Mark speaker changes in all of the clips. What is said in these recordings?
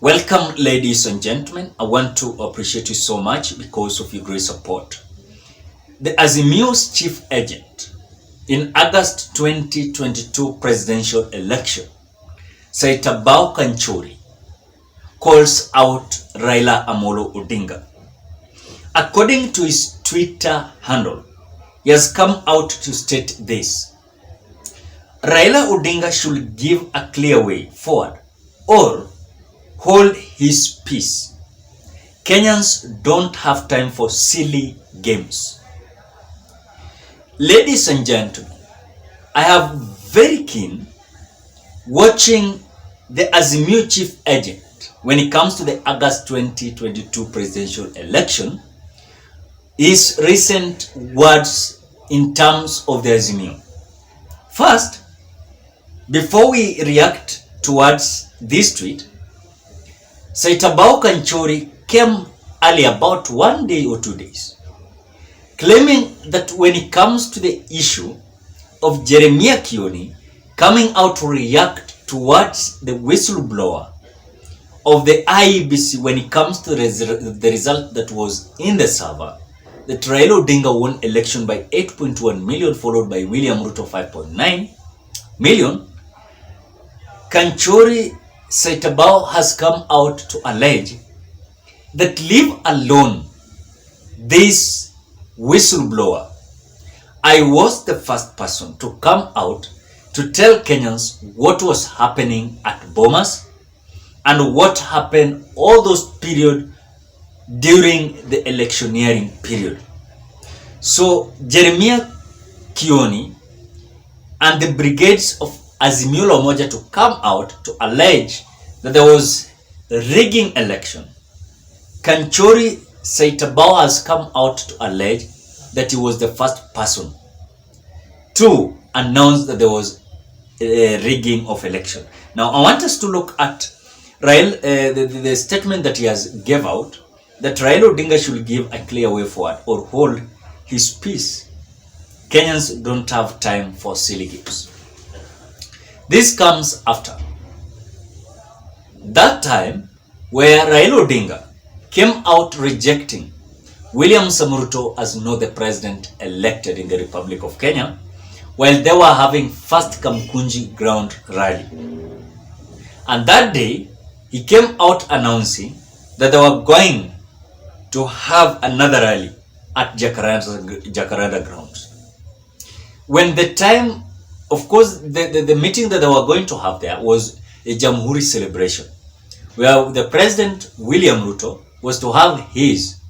Speaker 1: Welcome, ladies and gentlemen. I want to appreciate you so much because of your great support. The Azimio's chief agent in August 2022 presidential election, Saitabao Kanchory, calls out Raila Amolo Odinga. According to his Twitter handle, he has come out to state this: Raila Odinga should give a clear way forward or hold his peace. Kenyans don't have time for silly games. Ladies and gentlemen, I have very keen watching the Azimio chief agent when it comes to the August 2022 presidential election, his recent words in terms of the Azimio. First, before we react towards this tweet, Saitabao Kanchory came early, about 1 day or 2 days, claiming that when it comes to the issue of Jeremiah Kioni coming out to react towards the whistleblower of the IEBC when it comes to the result that was in the server, that Raila Odinga won election by 8.1 million, followed by William Ruto 5.9 million, Kanchory Saitabao has come out to allege that, leave alone this whistleblower, I was the first person to come out to tell Kenyans what was happening at Bomas and what happened all those period during the electioneering period. So Jeremiah Kioni and the brigades of Azimio la Umoja to come out to allege that there was rigging election. Kanchory Saitabao has come out to allege that he was the first person to announce that there was rigging of election. Now I want us to look at the statement that he has gave out, that Raila Odinga should give a clear way forward or hold his peace. Kenyans don't have time for silly games. This comes after that time where Raila Odinga came out rejecting William Ruto as not the president elected in the Republic of Kenya, while they were having first Kamkunji ground rally. And that day, he came out announcing that they were going to have another rally at Jacaranda grounds. When the time, of course, the meeting that they were going to have there was a Jamhuri celebration, where the President William Ruto was to have his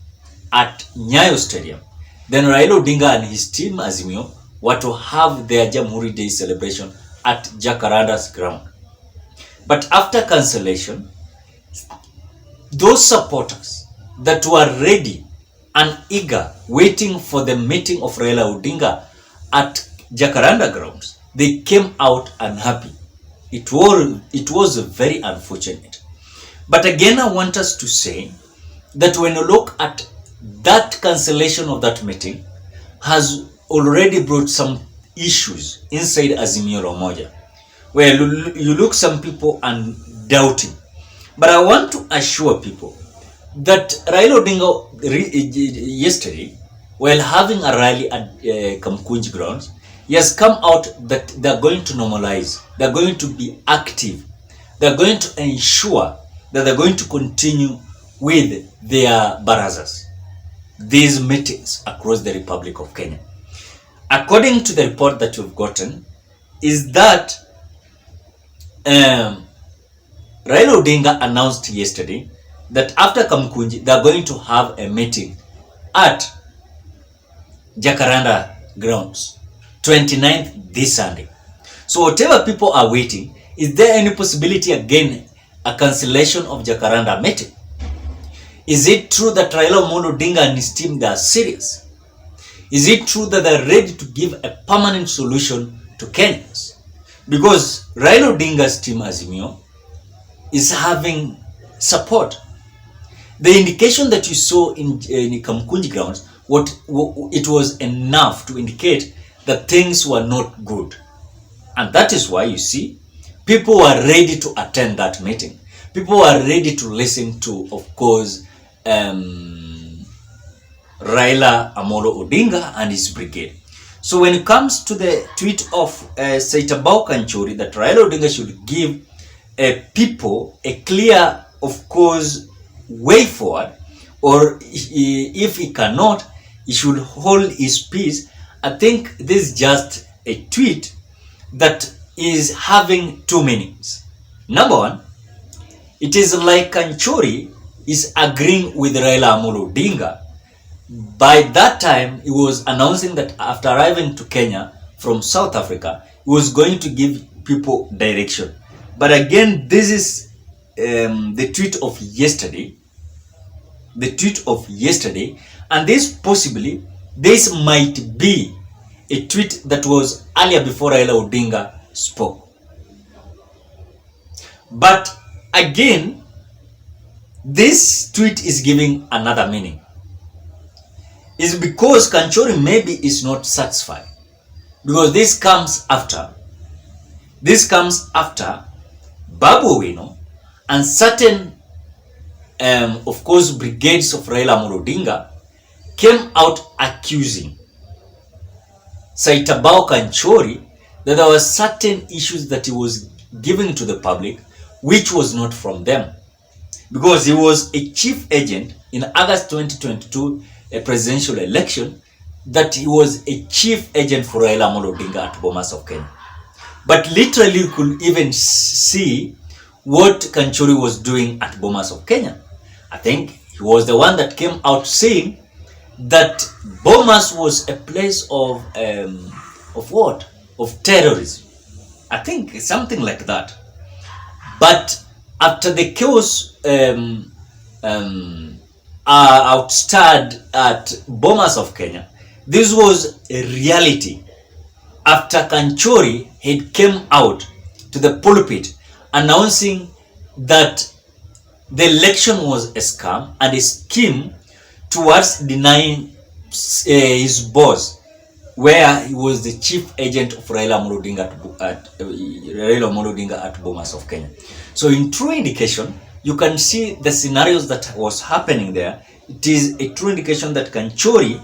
Speaker 1: at Nyayo Stadium. Then Raila Odinga and his team Azimio were to have their Jamhuri Day celebration at Jacaranda's ground. But after cancellation, those supporters that were ready and eager, waiting for the meeting of Raila Odinga at Jacaranda grounds, they came out unhappy. It was very unfortunate. But again, I want us to say that when you look at that cancellation of that meeting has already brought some issues inside Azimio la Umoja, where you look some people and doubting. But I want to assure people that Raila Odinga yesterday, while having a rally at Kamkunji grounds, he has come out that they're going to normalize, they're going to be active, they're going to ensure that they're going to continue with their barazas, these meetings across the Republic of Kenya. According to the report that we've gotten, is that Raila Odinga announced yesterday that after Kamkunji, they're going to have a meeting at Jacaranda grounds, 29th this Sunday. So whatever people are waiting, is there any possibility again a cancellation of Jacaranda meeting? Is it true that Raila Amolo Odinga and his team, they are serious? Is it true that they are ready to give a permanent solution to Kenyans? Because Raila Odinga's team Azimio is having support. The indication that you saw in Kamkunji grounds, it was enough to indicate that things were not good. And that is why you see people were ready to attend that meeting. People are ready to listen to, of course, Raila Amolo Odinga and his brigade. So when it comes to the tweet of Saitabao Kanchory that Raila Odinga should give people a clear, of course, way forward, or if he cannot, he should hold his peace. I think this is just a tweet that is having two meanings. Number one, it is like Kanchory is agreeing with Raila Amolo Odinga. By that time, he was announcing that after arriving to Kenya from South Africa, he was going to give people direction. But again, this is the tweet of yesterday. And this might be a tweet that was earlier before Raila Odinga spoke. But again, this tweet is giving another meaning. Is because Kanchory maybe is not satisfied, because this comes after Babu Owino and certain of course brigades of Raila Amolo Odinga came out accusing Saitabao Kanchory that there were certain issues that he was giving to the public which was not from them, because he was a chief agent in August 2022 a presidential election, that he was a chief agent for Raila Amolo Odinga at Bomas of Kenya. But literally you could even see what Kanchory was doing at Bomas of Kenya. I think he was the one that came out saying that Bomas was a place of what? Of terrorism. I think something like that. But after the chaos outstarred at Bomas of Kenya, this was a reality after Kanchory had came out to the pulpit announcing that the election was a scam and a scheme towards denying his boss, where he was the chief agent of Raila Amolo Odinga at Bomas of Kenya. So in true indication, you can see the scenarios that was happening there. It is a true indication that Kanchory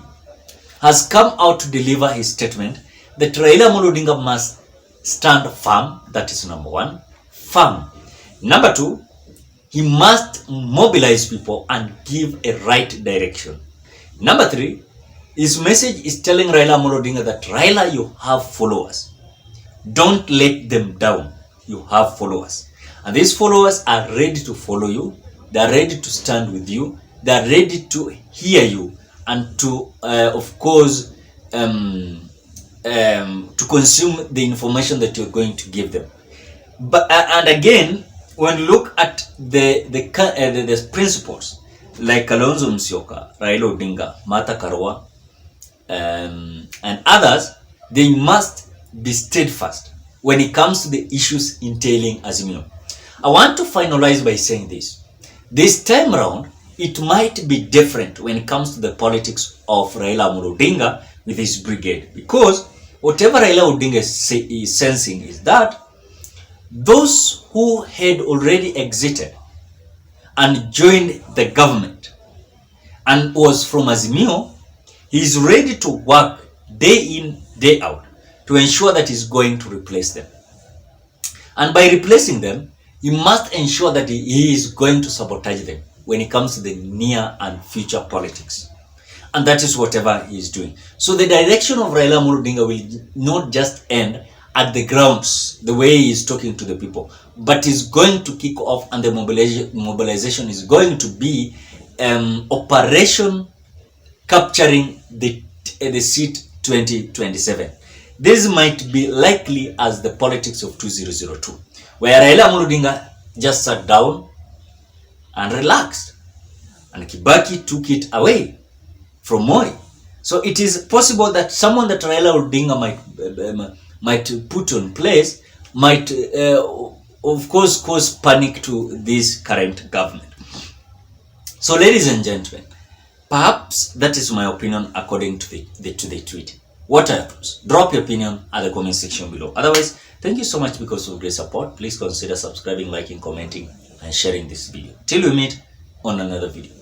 Speaker 1: has come out to deliver his statement that Raila Amolo Odinga must stand firm. That is number one, firm. Number two, he must mobilize people and give a right direction. Number three, his message is telling Raila Amolo Odinga that Raila, you have followers. Don't let them down. You have followers. And these followers are ready to follow you. They are ready to stand with you. They are ready to hear you and to, of course, to consume the information that you're going to give them. But and again, when you look at the principles like Kalonzo Musyoka, Raila Odinga, Martha Karua, and others, they must be steadfast when it comes to the issues entailing Azimio. I want to finalize by saying this. This time around, it might be different when it comes to the politics of Raila Amolo Odinga with his brigade, because whatever Raila Odinga is sensing is that those who had already exited and joined the government and was from Azimio, he is ready to work day in, day out to ensure that he's going to replace them. And by replacing them, he must ensure that he is going to sabotage them when it comes to the near and future politics. And that is whatever he is doing. So the direction of Raila Amolo Odinga will not just end at the grounds, the way he is talking to the people, but is going to kick off, and the mobilization is going to be operation capturing the seat 2027. This might be likely as the politics of 2002, where Raila Amolo Odinga just sat down and relaxed, and Kibaki took it away from Moi. So it is possible that someone that Raila Odinga might put on place might, of course, cause panic to this current government. So, ladies and gentlemen, perhaps that is my opinion according to the tweet. What are your thoughts? Drop your opinion at the comment section below. Otherwise, thank you so much because of great support. Please consider subscribing, liking, commenting, and sharing this video. Till we meet on another video.